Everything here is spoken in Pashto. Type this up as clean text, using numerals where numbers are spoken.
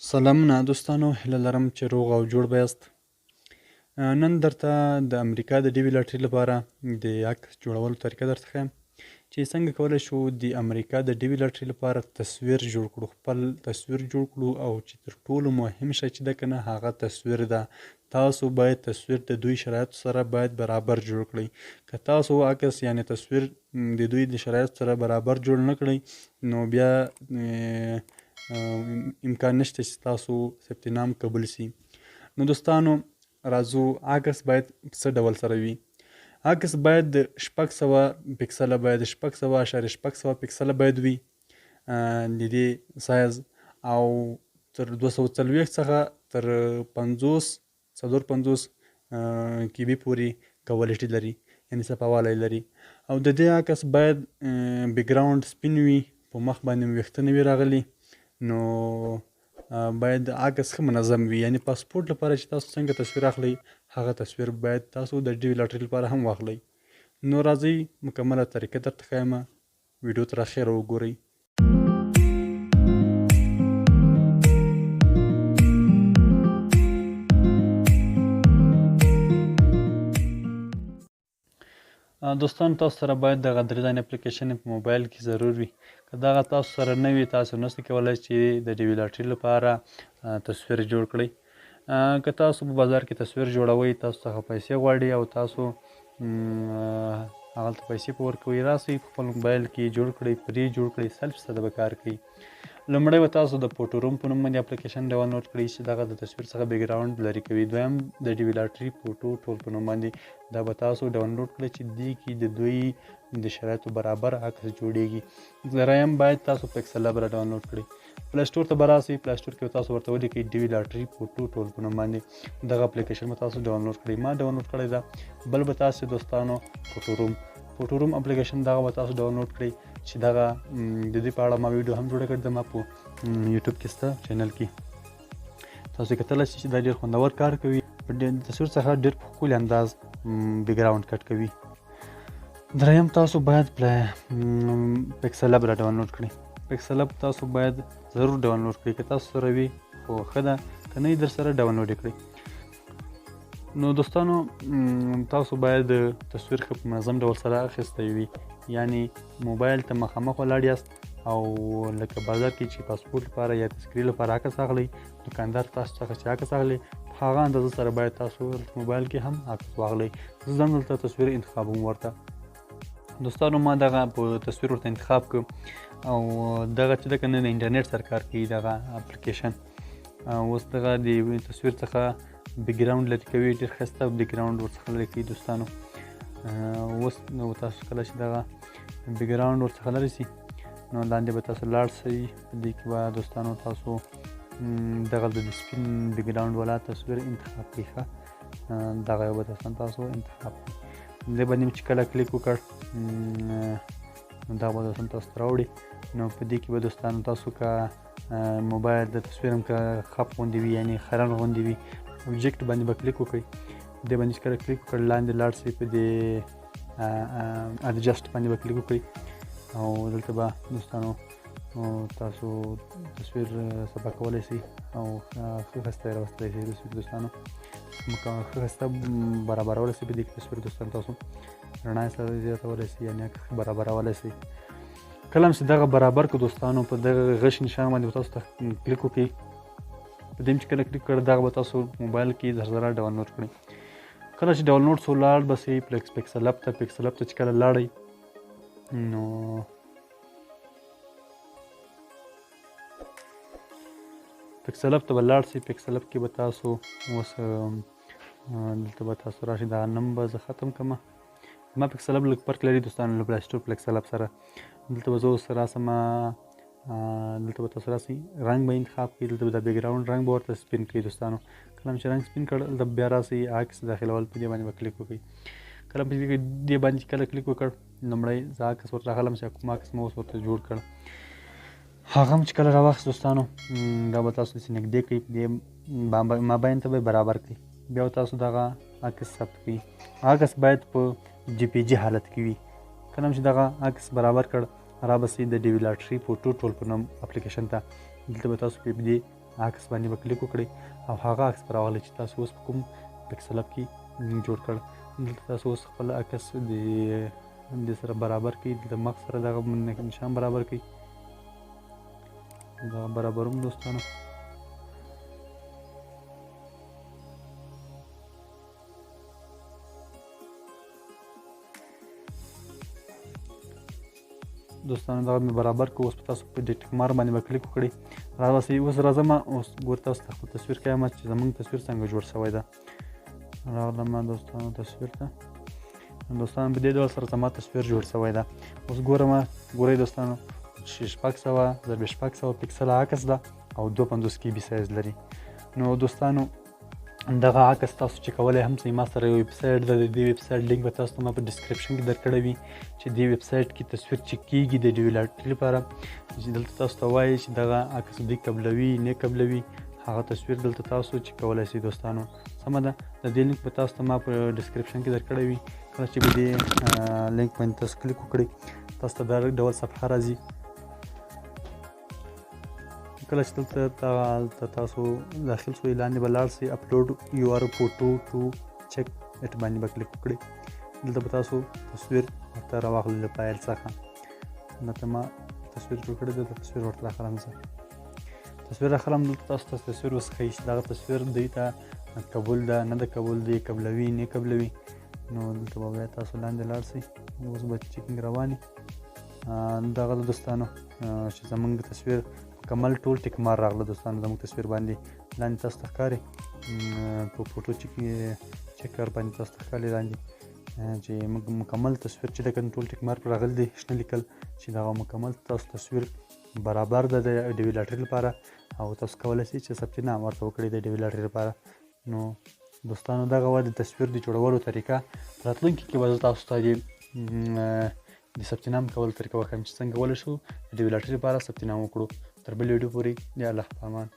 سلامونه دوستانو، هیله لرم چې روغ او جوړ به یاست. نن درته د امریکا د ډي وي لاټرۍ لپاره د عکس جوړولو طریقه درته ښیم چې څنګه کولی شو د امریکا د ډي وي لاټرۍ لپاره تصویر جوړ کړو، خپل تصویر جوړ کړو. او چې تر ټولو مهم شی چې ده که نه، هغه تصویر ده. تاسو باید تصویر د دوی شرایطو سره باید برابر جوړ کړئ. که تاسو عکس یعنی تصویر د دوی د شرایطو سره برابر جوړ نه کړئ، نو بیا امکان نشته چې تاسو ثبت نام قبول سي. نو دوستانو راځو، عکس باید څه ډول سره وي. عکس باید 600 پکسله باید 600.600 پکسله باید وي د دې سایز، او تر 240 څخه تر 50 کیبي پورې کوالټي لري، یعنی صفاوالی لري. او د دې عکس باید بیکګراوند سپین وي، په مخ باندې ویښته نه وي راغلي. نو باید عکس ښه منظم وي، یعنی پاسپورت لپاره چې تاسو څنګه تصویر اخلئ، هغه تصویر باید تاسو د ډي وي لاټرۍ لپاره هم واخلئ. نو راځئ مکمله طریقه درته ښیم، ویډیو تر اخره وګورئ. دوستانو، تاسو سره باید دغه درې دانې اپلیکیشن په موبایل کې ضرور وي. که دغه تاسو سره نه وي، تاسو نشئ کولی چې د ډي وي لاټرۍ لپاره تصویر جوړ کړئ. که تاسو په بازار کې تصویر جوړوئ، تاسو څخه پیسې غواړي او تاسو هغلته پیسې په ورکوئ، راسئ په خپل موبایل کې جوړ کړئ، پرې جوړ کړئ، سلف ساده به کار کوي. لومړی به تاسو د فوټو روم په نوم باندې اپلیکیشن ډاونلوډ کړئ چې دغه د تصویر څخه بیکګراوند لرې کوي. دویم د ډي وي لاټرۍ فوټو ټول په نوم باندې، دا به تاسو ډاونلوډ کړئ چې دې کې د دوی د شرایطو برابر عکس جوړیږي. دریم باید تاسو پکسل لب را ډاونلوډ کړئ. پلی سټور ته به راسئ، پلی سټور کې به تاسو ورته ولیکئ ډي وي لاټرۍ فوټو ټول په نوم باندې، دغه اپلیکیشن به تاسو ډاونلوډ کړئ. ما ډاونلوډ کړی ده. بل به تاسو دوستانو فوټو روم اپلیکیشن دغه به تاسو ډاونلوډ کړئ چې دغه د دې په اړه ما ویډیو هم جوړه کړې ده، ما په یوټیوب کې سته چینل کې. تاسو کتلی شئ چې دا ډېر خوندور کار کوي، په تصویر څخه ډېر په ښکلي انداز بیکګراوند کټ کوي. دریم تاسو باید پکسل لب را ډاونلوډ کړئ. پکسل لب تاسو باید ضرور ډاونلوډ کړئ، که تاسو سره وي خو ښه ده، که نه وي در سره ډاونلوډ یې کړئ. نو دوستانو، تاسو باید تصویر ښه په منظم ډول سره اخیستی وي، یعنی موبایل ته مخامخ ولاړ یاست او لکه بازار کې چې پاسپورت لپاره یا تذکرې لپاره عکس اخلئ، دوکاندار تاسو څخه چې عکس اخلي په هغه اندازه سره باید تاسو موبایل کې هم عکس واخلئ. زه ځم دلته تصویر انتخابوم ورته. دوستانو، ما دغه په تصویر ورته انتخاب کړ، او دغه چې ده که نه د انټرنیټ سره کار کوي دغه اپلیکیشن. اوس دغه د تصویر څخه بیکګراوند لرې کوي، ډېر ښایسته بیکګراوند ورڅخه لرې کوي. دوستانو، اوس نو تاسو کله چې دغه بیکګراوند ورڅخه لرې سي، نو لاندې به تاسو لاړ سئ. په دې کې به دوستانو تاسو دغه د سپین بیکګراوند والا تصویر انتخاب کړئ. ښه، دغه یو به تاسو انتخاب کړئ. دې باندې چې کله کلیک وکړ، دا به دوستانو تاسو ته راوړي. نو په دې کې به دوستانو تاسو که موبایل د تصویر هم که خپ غوندې وي، یعنې خرن غوندې وي، اوبجیکټ باندې به کلیک وکړئ. دې باندې چې کله کلیک وکړ، لاندې لاړ سئ، په دې اډجسټ باندې به کلیک وکړئ، او دلته به دوستانو تاسو تصویر صفا کولی شئ او ښه ښایسته یې راوستلی شئ. دوستانو، ښه ښایسته برابرولی شئ په دې کې تصویر. دوستانو، تاسو رڼا یې سره زیاتولی شئ، یعنې عکس برابرولی شئ. کله هم چې دغه برابر کړو دوستانو، په دغه غش نشان باندې به تاسو ته کلیک وکړئ. په دې چې کله کلیک کړ، دغه به تاسو موبایل کې زر ډاونلوډ کړئ. کله چې ډاونلوډ شو، لاړ به سئ پکسل لب ته. پکسل لب ته چې کله لاړئ، نو پکسل لب ته به لاړ سئ. پکسل لب کې به تاسو اوس دلته به تاسو راشئ. دغه نوم به زه ختم کړم. زما پکسل لب لږ فرق لري دوستانو له پلی سټور پکسل لب سره. دلته به زه اوس راسم، دلته به تاسو راسئ، رنګ به انتخاب کړئ. دلته به د بیکګراوند رنګ به ورته سپین کړئ. دوستانو، کله هم چې رنګ سپین کړ، دلته بیا راسئ عکس داخلول، په دې باندې به کلیک وکړئ. کله په دې باندې کله کلیک وکړ، لومړی زه عکس ورته راغلم چې کوم عکس مو اوس ورته جوړ کړ، هغه هم چې کله راواخیست دوستانو، دا به تاسو داسې نږدې کړئ، په دې مابین ته به یې برابر کړئ. بیا به تاسو دغه عکس ثبت کړئ. عکس باید په جی پی جي حالت کې وي. کله هم چې دغه عکس برابر کړ، را به سئ د ډي وي لاټرۍ فوټو ټول په نوم اپلیکیشن ته. دلته به تاسو په دې عکس باندې به کلیک وکړئ او هغه عکس به راغلی چې تاسو اوس په کوم پکسل اپ کې جوړ کړ. دلته تاسو اوس خپل عکس د سره برابر کړئ، د مخ سره دغه نشان برابر کړئ. دغه برابروم دوستانو. دوستانو دغه مې برابر کړو. اوس په تاسو په دې ټک مارک باندې به کلیک وکړئ. راباسئ. اوس راځم اوس ګور تاسو ته خپل تصویر ښیم چې زموږ تصویر څنګه جوړ شوی ده. راغلم دوستانو تصویر ته. دوستانو په دې ډول سره زما تصویر جوړ شوی ده. اوس ګورئ دوستانو 600 پکسل عکس ده او 250 KB سایز لري. نو دوستانو دغه عکس تاسو چې کولی هم سئ، ما سره یو ویب سایټ ده، د دې ویب سایټ لینک به تاسو ته ما په ډسکرپشن کې درکړی وي چې دې ویب سایټ کې تصویر چې کیږي د ډیولټري لپاره، چې دلته تاسو ته وایي چې دغه عکس دوی قبلوي نه قبلوي، هغه تصویر دلته تاسو چې کولی سئ دوستانو. سمه ده، د دې لینک به تاسو ته ما په ډسکرپشن کې درکړی وي. کله چې به دې لینک باندې تاسو کلیک وکړئ تاسو ته دا ډول صفحه راځي. کله چې دلته تاسو داخل شوئ لاندې به لاړ شئ اپلوډ یور فوټو ټو چک اټ باندې به کلیک وکړئ. دلته به تاسو تصویر ورته راواخلئ له فایل څخه. دلته ما تصویر جوړ کړی دی، تصویر ورته راخلم زه. تصویر راخلم، دلته تاسو ته تصویر وښیي چې دغه تصویر دوی ته قبول ده نه ده قبول دی، قبلوي نه قبلوي. نو دلته به بیا تاسو لاندې لاړ شئ. اوس به چیکینګ روان وي. دغه دوستانو چې زموږ تصویر مکمل ټول ټیک مار راغله دوستانو زموږ تصویر باندې. لاندې تاسو ته ښکاري په فوټو چکر باندې تاسو ته ښکاري لاندې چې مکمل تصویر چې د ټول ټیک مار راغلی دی شنه لیکل چې دغه مکمل تاسو تصویر برابر ده د ډیولټري لپاره او تاسو کولی شئ چې ثبت نام ورته وکړئ د ډیولټري لپاره. نو دوستانو دغه وه د تصویر د جوړولو طریقه. راتلونکي کې به زه تاسو ته د ثبت نام کولو طریقه وښیم چې څنګه کولی شو د ډیولټري لپاره ثبت نام وکړو. تر بل ویډیو پورې د الله په امان.